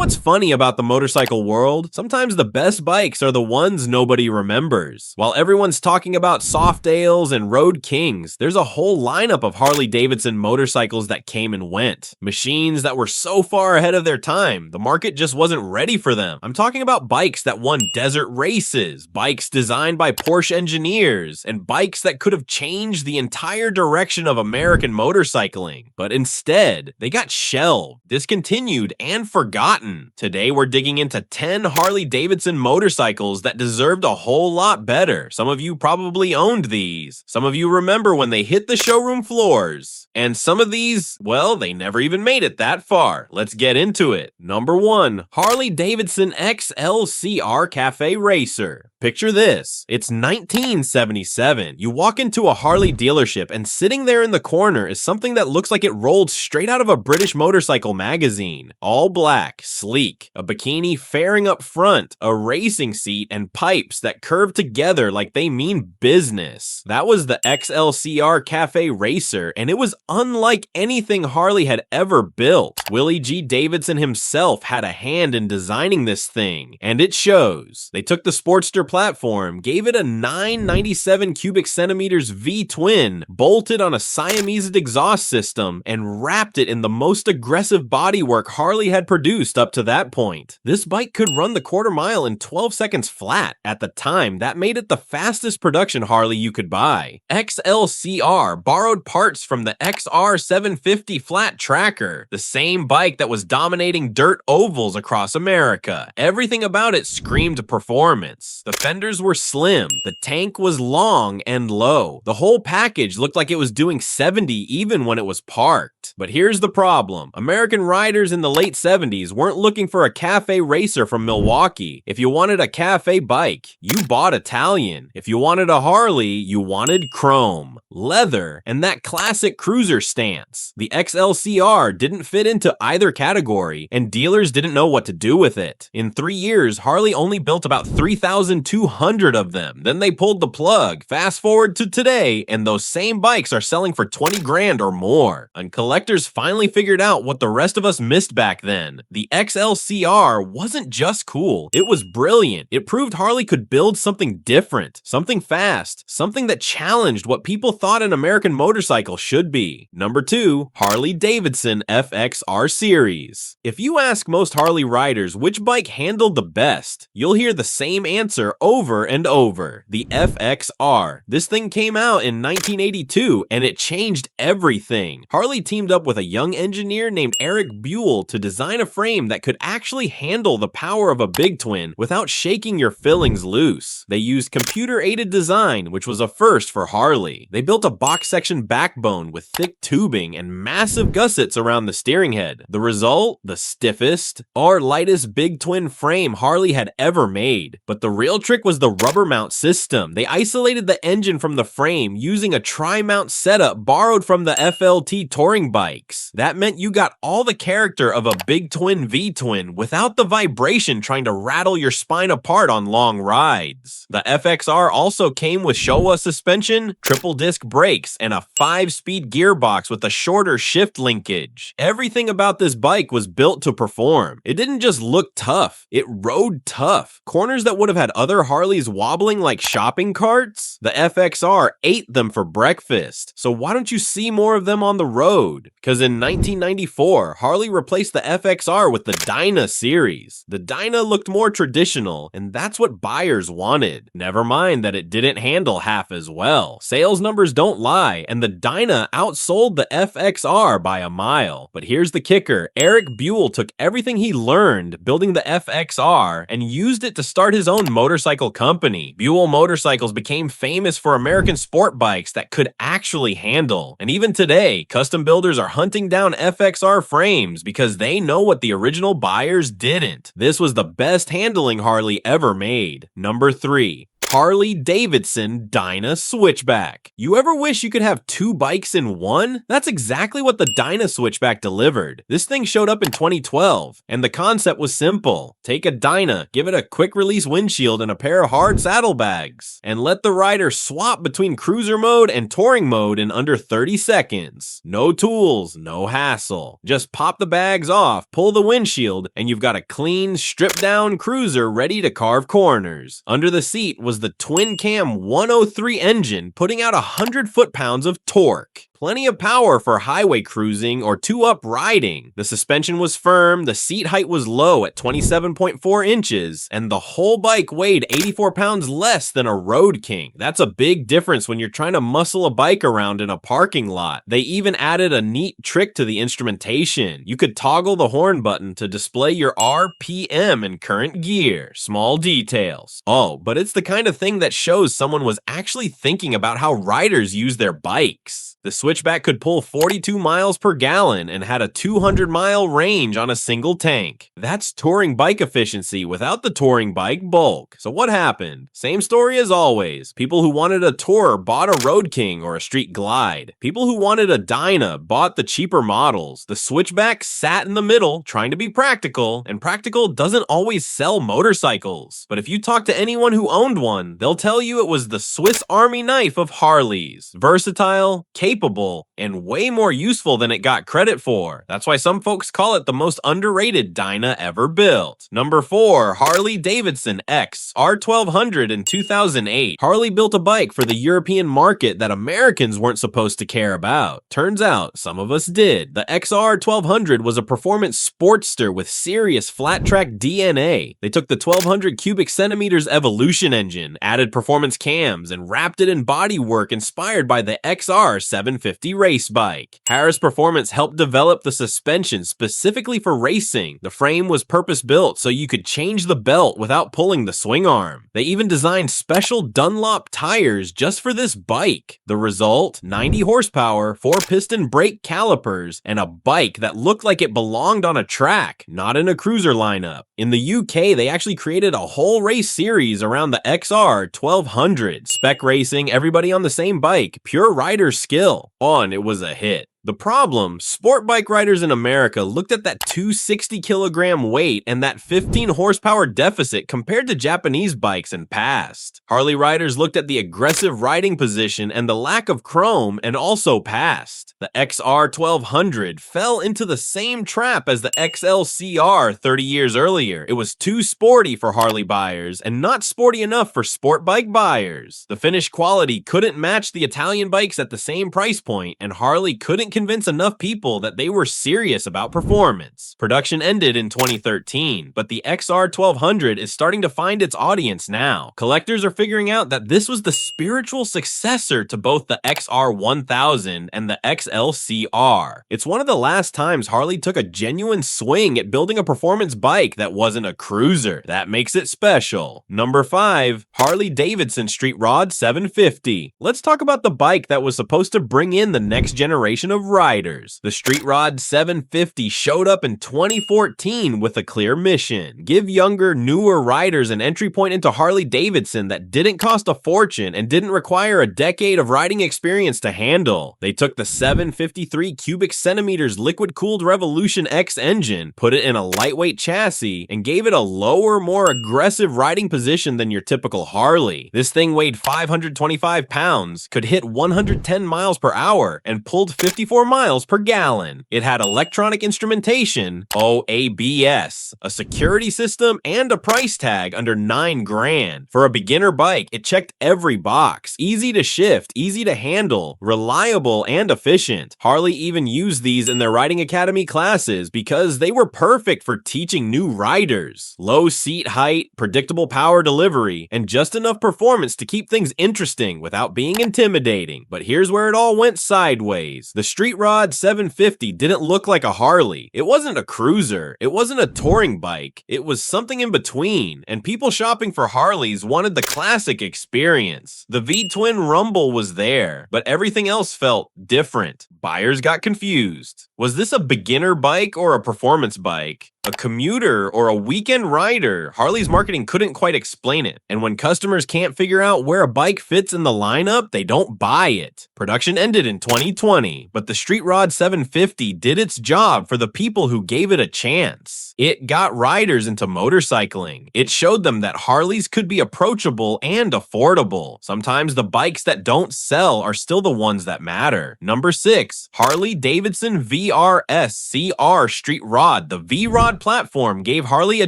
what's funny about the motorcycle world? Sometimes the best bikes are the ones nobody remembers. While everyone's talking about soft ales and road kings, there's a whole lineup of Harley-Davidson motorcycles that came and went. Machines that were so far ahead of their time, the market just wasn't ready for them. I'm talking about bikes that won desert races, bikes designed by Porsche engineers, and bikes that could have changed the entire direction of American motorcycling. But instead, they got shelved, discontinued, and forgotten. Today, we're digging into 10 Harley-Davidson motorcycles that deserved a whole lot better. Some of you probably owned these. Some of you remember when they hit the showroom floors. And some of these, well, they never even made it that far. Let's get into it. Number 1, Harley-Davidson XLCR Café Racer. Picture this. It's 1977. You walk into a Harley dealership and sitting there in the corner is something that looks like it rolled straight out of a British motorcycle magazine. All black, sleek, a bikini fairing up front, a racing seat, and pipes that curve together like they mean business. That was the XLCR Café Racer, and it was unlike anything Harley had ever built. Willie G. Davidson himself had a hand in designing this thing, and it shows. They took the Sportster platform, gave it a 997 cubic centimeters V-twin, bolted on a Siamese exhaust system, and wrapped it in the most aggressive bodywork Harley had produced up to that point. This bike could run the quarter mile in 12 seconds flat. At the time, that made it the fastest production Harley you could buy. XLCR borrowed parts from the XR 750 flat tracker, the same bike that was dominating dirt ovals across America. Everything about it screamed performance. The fenders were slim, the tank was long and low. The whole package looked like it was doing 70 even when it was parked. But here's the problem. American riders in the late 70s weren't looking for a cafe racer from Milwaukee. If you wanted a cafe bike, you bought Italian. If you wanted a Harley, you wanted chrome, leather, and that classic cruiser stance. The XLCR didn't fit into either category, and dealers didn't know what to do with it. In 3 years, Harley only built about 3,200 of them. Then they pulled the plug. Fast forward to today, and those same bikes are selling for 20 grand or more. And collectors finally figured out what the rest of us missed back then. The XLCR wasn't just cool, it was brilliant. It proved Harley could build something different, something fast, something that challenged what people thought an American motorcycle should be. Number 2, Harley-Davidson FXR Series. If you ask most Harley riders which bike handled the best, you'll hear the same answer over and over. The FXR. This thing came out in 1982 and it changed everything. Harley teamed up with a young engineer named Eric Buell to design a frame that could actually handle the power of a big twin without shaking your fillings loose. They used computer-aided design, which was a first for Harley. They built a box section backbone with thick tubing and massive gussets around the steering head. The result? The stiffest or lightest big twin frame Harley had ever made. But the real trick was the rubber mount system. They isolated the engine from the frame using a tri-mount setup borrowed from the FLT touring bikes. That meant you got all the character of a big twin V-twin without the vibration trying to rattle your spine apart on long rides. The FXR also came with Showa suspension, triple disc brakes, and a 5-speed gearbox with a shorter shift linkage. Everything about this bike was built to perform. It didn't just look tough, it rode tough. Corners that would have had other Harleys wobbling like shopping carts, the FXR ate them for breakfast. So why don't you see more of them on the road? Because in 1994, Harley replaced the FXR with the Dyna series. The Dyna looked more traditional, and that's what buyers wanted. Never mind that it didn't handle half as well. Sales numbers don't lie, and the Dyna outsold the FXR by a mile. But here's the kicker. Eric Buell took everything he learned building the FXR and used it to start his own motorcycle company. Buell Motorcycles became famous for American sport bikes that could actually handle. And even today, custom builders are hunting down FXR frames because they know what the original buyers didn't. This was the best handling Harley ever made. Number 3. Harley-Davidson Dyna Switchback. You ever wish you could have two bikes in one? That's exactly what the Dyna Switchback delivered. This thing showed up in 2012, and the concept was simple. Take a Dyna, give it a quick release windshield and a pair of hard saddlebags, and let the rider swap between cruiser mode and touring mode in under 30 seconds. No tools, no hassle. Just pop the bags off, pull the windshield, and you've got a clean, stripped down cruiser ready to carve corners. Under the seat was the twin cam 103 engine putting out 100 foot-pounds of torque. Plenty of power for highway cruising or two-up riding. The suspension was firm, the seat height was low at 27.4 inches, and the whole bike weighed 84 pounds less than a Road King. That's a big difference when you're trying to muscle a bike around in a parking lot. They even added a neat trick to the instrumentation. You could toggle the horn button to display your RPM and current gear. Small details. Oh, but it's the kind of thing that shows someone was actually thinking about how riders use their bikes. The Switchback could pull 42 miles per gallon and had a 200-mile range on a single tank. That's touring bike efficiency without the touring bike bulk. So what happened? Same story as always. People who wanted a tourer bought a Road King or a Street Glide. People who wanted a Dyna bought the cheaper models. The Switchback sat in the middle, trying to be practical, and practical doesn't always sell motorcycles. But if you talk to anyone who owned one, they'll tell you it was the Swiss Army knife of Harleys. Versatile, capable, and way more useful than it got credit for. That's why some folks call it the most underrated Dyna ever built. Number 4, Harley-Davidson XR1200 in 2008. Harley built a bike for the European market that Americans weren't supposed to care about. Turns out, some of us did. The XR1200 was a performance sportster with serious flat-track DNA. They took the 1200 cubic centimeters Evolution engine, added performance cams, and wrapped it in bodywork inspired by the XR 750 race bike. Harris Performance helped develop the suspension specifically for racing. The frame was purpose-built so you could change the belt without pulling the swing arm. They even designed special Dunlop tires just for this bike. The result? 90 horsepower, 4-piston brake calipers, and a bike that looked like it belonged on a track, not in a cruiser lineup. In the UK, they actually created a whole race series around the XR 1200. Spec racing, everybody on the same bike, pure rider skill. It was a hit. The problem, sport bike riders in America looked at that 260 kilogram weight and that 15 horsepower deficit compared to Japanese bikes and passed. Harley riders looked at the aggressive riding position and the lack of chrome and also passed. The XR 1200 fell into the same trap as the XLCR 30 years earlier. It was too sporty for Harley buyers and not sporty enough for sport bike buyers. The finished quality couldn't match the Italian bikes at the same price point, and Harley couldn't convince enough people that they were serious about performance. Production ended in 2013, but the XR 1200 is starting to find its audience now. Collectors are figuring out that this was the spiritual successor to both the XR 1000 and the XLCR. It's one of the last times Harley took a genuine swing at building a performance bike that wasn't a cruiser. That makes it special. Number 5, Harley-Davidson Street Rod 750. Let's talk about the bike that was supposed to bring in the next generation of riders. The Street Rod 750 showed up in 2014 with a clear mission. Give younger, newer riders an entry point into Harley-Davidson that didn't cost a fortune and didn't require a decade of riding experience to handle. They took the 753 cubic centimeters liquid-cooled Revolution X engine, put it in a lightweight chassis, and gave it a lower, more aggressive riding position than your typical Harley. This thing weighed 525 pounds, could hit 110 miles per hour, and pulled 54 miles per gallon. It had electronic instrumentation, ABS, a security system, and a price tag under $9,000. For a beginner bike, it checked every box. Easy to shift, easy to handle, reliable, and efficient. Harley even used these in their riding academy classes because they were perfect for teaching new riders. Low seat height, predictable power delivery, and just enough performance to keep things interesting without being intimidating. But here's where it all went sideways. The Street Rod 750 didn't look like a Harley. It wasn't a cruiser. It wasn't a touring bike. It was something in between, and people shopping for Harleys wanted the classic experience. The V-twin rumble was there, but everything else felt different. Buyers got confused. Was this a beginner bike or a performance bike? A commuter or a weekend rider? Harley's marketing couldn't quite explain it. And when customers can't figure out where a bike fits in the lineup, they don't buy it. Production ended in 2020, but the Street Rod 750 did its job for the people who gave it a chance. It got riders into motorcycling. It showed them that Harleys could be approachable and affordable. Sometimes the bikes that don't sell are still the ones that matter. Number 6, Harley-Davidson VRS-CR Street Rod. The V-Rod platform gave Harley a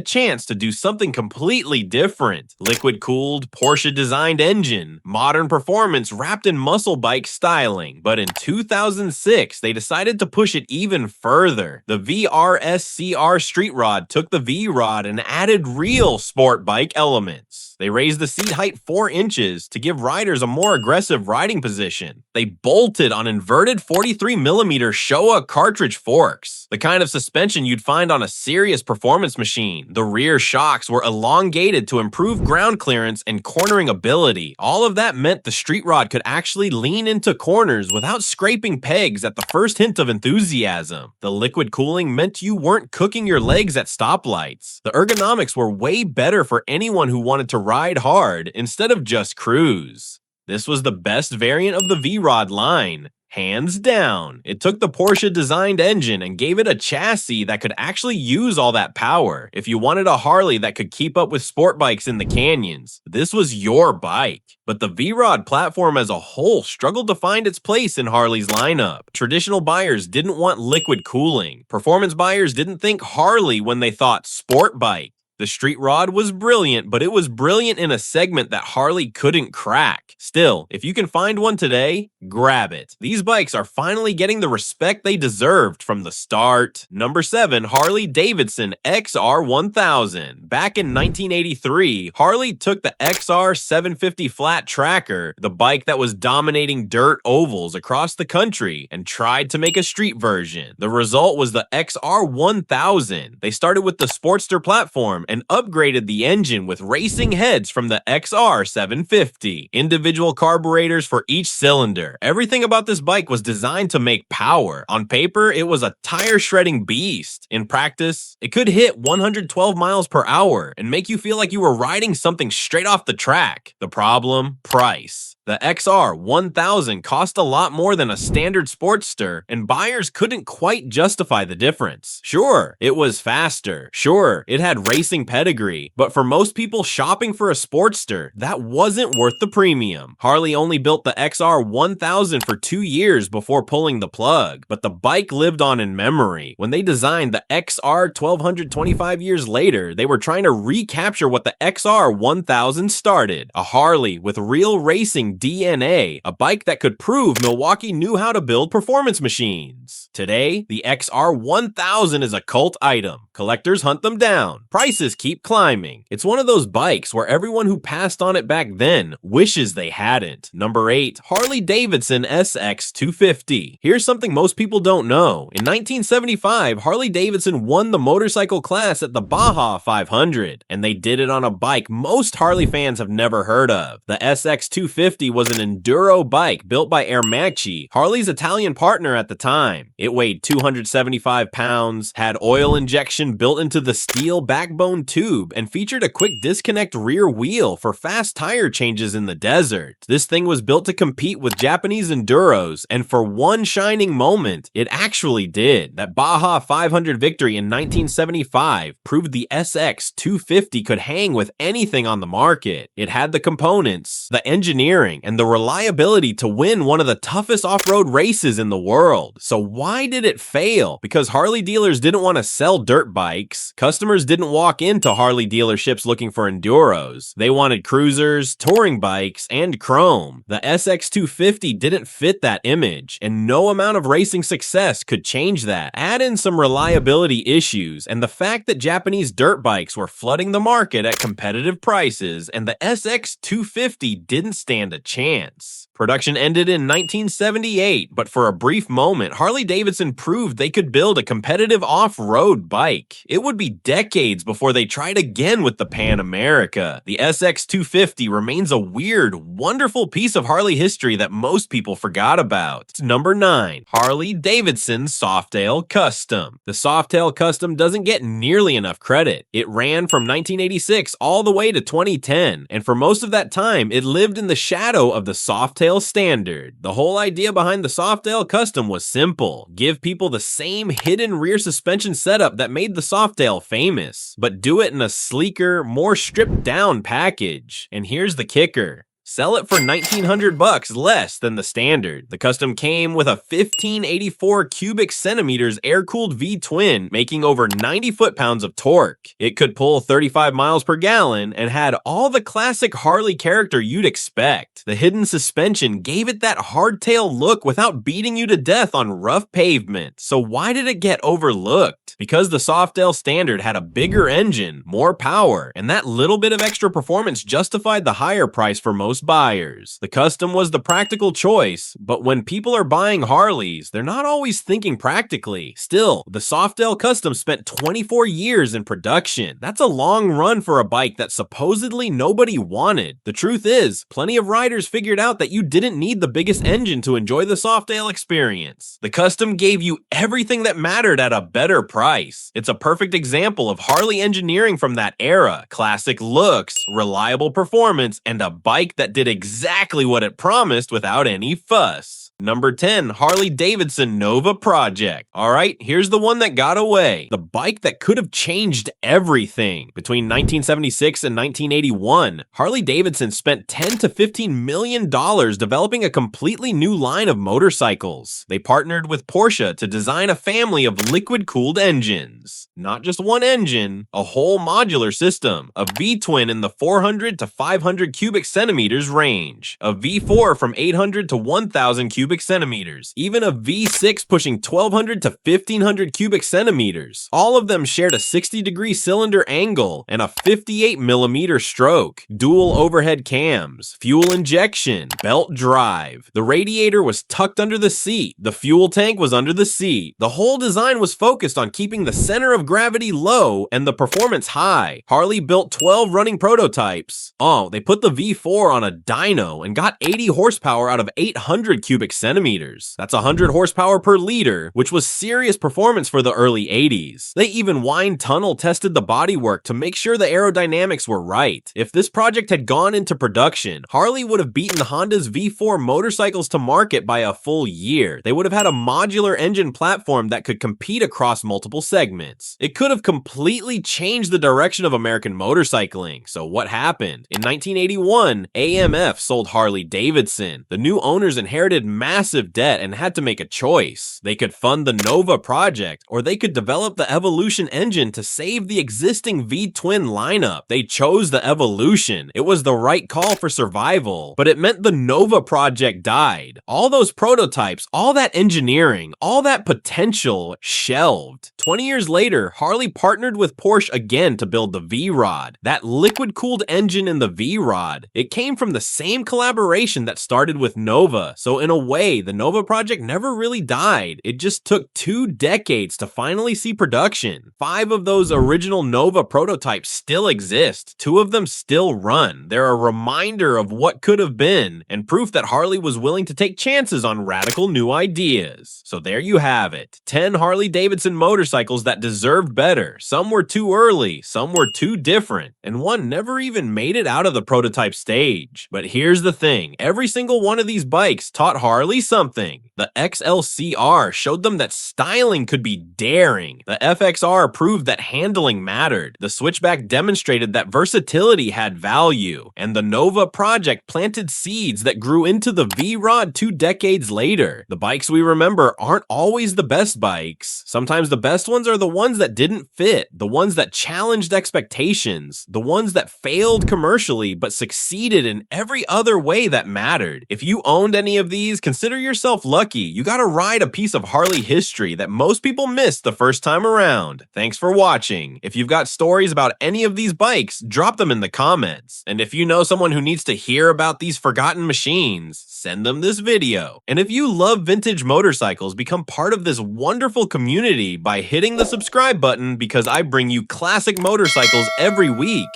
chance to do something completely different. Liquid-cooled, Porsche-designed engine, modern performance wrapped in muscle bike styling. But in 2006, they decided to push it even further. The VRS-CR Street Rod took the V-Rod and added real sport bike elements. They raised the seat height 4 inches to give riders a more aggressive riding position. They bolted on inverted 43mm Showa cartridge forks, the kind of suspension you'd find on a serious performance machine. The rear shocks were elongated to improve ground clearance and cornering ability. All of that meant the Street Rod could actually lean into corners without scraping pegs at the first hint of enthusiasm. The liquid cooling meant you weren't cooking your legs at stoplights. The ergonomics were way better for anyone who wanted to ride hard instead of just cruise. This was the best variant of the V-Rod line. Hands down. It took the Porsche-designed engine and gave it a chassis that could actually use all that power. If you wanted a Harley that could keep up with sport bikes in the canyons, this was your bike. But the V-Rod platform as a whole struggled to find its place in Harley's lineup. Traditional buyers didn't want liquid cooling. Performance buyers didn't think Harley when they thought sport bike. The Street Rod was brilliant, but it was brilliant in a segment that Harley couldn't crack. Still, if you can find one today, grab it. These bikes are finally getting the respect they deserved from the start. Number 7, Harley-Davidson XR1000. Back in 1983, Harley took the XR 750 flat tracker, the bike that was dominating dirt ovals across the country, and tried to make a street version. The result was the XR1000. They started with the Sportster platform and upgraded the engine with racing heads from the XR 750. Individual carburetors for each cylinder. Everything about this bike was designed to make power. On paper, it was a tire-shredding beast. In practice, it could hit 112 miles per hour and make you feel like you were riding something straight off the track. The problem? Price. The XR 1000 cost a lot more than a standard Sportster, and buyers couldn't quite justify the difference. Sure, it was faster. Sure, it had racing pedigree. But for most people shopping for a Sportster, that wasn't worth the premium. Harley only built the XR 1000 for 2 years before pulling the plug, but the bike lived on in memory. When they designed the XR 1225 years later, they were trying to recapture what the XR 1000 started. A Harley with real racing DNA, a bike that could prove Milwaukee knew how to build performance machines. Today, the XR 1000 is a cult item. Collectors hunt them down. Prices keep climbing. It's one of those bikes where everyone who passed on it back then wishes they hadn't. Number 8, Harley-Davidson SX250. Here's something most people don't know. In 1975, Harley-Davidson won the motorcycle class at the Baja 500, and they did it on a bike most Harley fans have never heard of. The SX250 was an enduro bike built by Ermacchi, Harley's Italian partner at the time. It weighed 275 pounds, had oil injection built into the steel backbone tube, and featured a quick disconnect rear wheel for fast tire changes in the desert. This thing was built to compete with Japanese enduros, and for one shining moment, it actually did. That Baja 500 victory in 1975 proved the SX250 could hang with anything on the market. It had the components, the engineering, and the reliability to win one of the toughest off-road races in the world. So why did it fail? Because Harley dealers didn't want to sell dirt bikes. Customers didn't walk into Harley dealerships looking for enduros. They wanted cruisers, touring bikes, and chrome. The SX250 didn't fit that image, and no amount of racing success could change that. Add in some reliability issues, and the fact that Japanese dirt bikes were flooding the market at competitive prices, and the SX250 didn't stand a chance. Production ended in 1978, but for a brief moment, Harley-Davidson proved they could build a competitive off-road bike. It would be decades before they tried again with the Pan America. The SX250 remains a weird, wonderful piece of Harley history that most people forgot about. It's number 9, Harley-Davidson Softail Custom. The Softail Custom doesn't get nearly enough credit. It ran from 1986 all the way to 2010, and for most of that time, it lived in the shadow of the Softail standard. The whole idea behind the Softail Custom was simple: give people the same hidden rear suspension setup that made the Softail famous, but do it in a sleeker, more stripped down package. And here's the kicker: sell it for $1,900 less than the standard. The Custom came with a 1584 cubic centimeters air-cooled V-twin, making over 90 foot-pounds of torque. It could pull 35 miles per gallon and had all the classic Harley character you'd expect. The hidden suspension gave it that hardtail look without beating you to death on rough pavement. So why did it get overlooked? Because the Softail standard had a bigger engine, more power, and that little bit of extra performance justified the higher price for most buyers. The Custom was the practical choice, but when people are buying Harleys, they're not always thinking practically. Still, the Softail Custom spent 24 years in production. That's a long run for a bike that supposedly nobody wanted. The truth is, plenty of riders figured out that you didn't need the biggest engine to enjoy the Softail experience. The Custom gave you everything that mattered at a better price. It's a perfect example of Harley engineering from that era: classic looks, reliable performance, and a bike that did exactly what it promised without any fuss. Number 10, Harley-Davidson Nova Project. Alright, here's the one that got away. The bike that could have changed everything. Between 1976 and 1981, Harley-Davidson spent $10 to $15 million developing a completely new line of motorcycles. They partnered with Porsche to design a family of liquid-cooled engines. Not just one engine, a whole modular system. A V-twin in the 400 to 500 cubic centimeters range. A V4 from 800 to 1,000 cubic centimeters. Even a V6 pushing 1,200 to 1,500 cubic centimeters. All of them shared a 60-degree cylinder angle and a 58mm stroke. Dual overhead cams. Fuel injection. Belt drive. The radiator was tucked under the seat. The fuel tank was under the seat. The whole design was focused on keeping the center of gravity low and the performance high. Harley built 12 running prototypes. Oh, they put the V4 on a dyno and got 80 horsepower out of 800 cubic centimeters. That's 100 horsepower per liter, which was serious performance for the early 80s. They even wind tunnel tested the bodywork to make sure the aerodynamics were right. If this project had gone into production, Harley would have beaten Honda's V4 motorcycles to market by a full year. They would have had a modular engine platform that could compete across multiple segments. It could have completely changed the direction of American motorcycling. So what happened? In 1981, AMF sold Harley-Davidson. The new owners inherited massive debt and had to make a choice. They could fund the Nova project, or they could develop the Evolution engine to save the existing V-twin lineup. They chose the Evolution. It was the right call for survival, but it meant the Nova project died. All those prototypes, all that engineering, all that potential shelved. 20 years later, Harley partnered with Porsche again to build the V-Rod. That liquid-cooled engine in the V-Rod, it came from the same collaboration that started with Nova, so in a way, the Nova project never really died. It just took 2 decades to finally see production. 5 of those original Nova prototypes still exist. 2 of them still run. They're a reminder of what could have been, and proof that Harley was willing to take chances on radical new ideas. So there you have it. 10 Harley-Davidson motorcycles that deserved better. Some were too early, some were too different, and one never even made it out of the prototype stage. But here's the thing, every single one of these bikes taught Harley something. The XLCR showed them that styling could be daring. The FXR proved that handling mattered. The Switchback demonstrated that versatility had value. And the Nova project planted seeds that grew into the V-Rod 2 decades later. The bikes we remember aren't always the best bikes. Sometimes the best ones are the ones that didn't fit, the ones that challenged expectations, the ones that failed commercially but succeeded in every other way that mattered. If you owned any of these, consider consider yourself lucky. You got to ride a piece of Harley history that most people missed the first time around. Thanks for watching. If you've got stories about any of these bikes, drop them in the comments. And if you know someone who needs to hear about these forgotten machines, send them this video. And if you love vintage motorcycles, become part of this wonderful community by hitting the subscribe button, because I bring you classic motorcycles every week.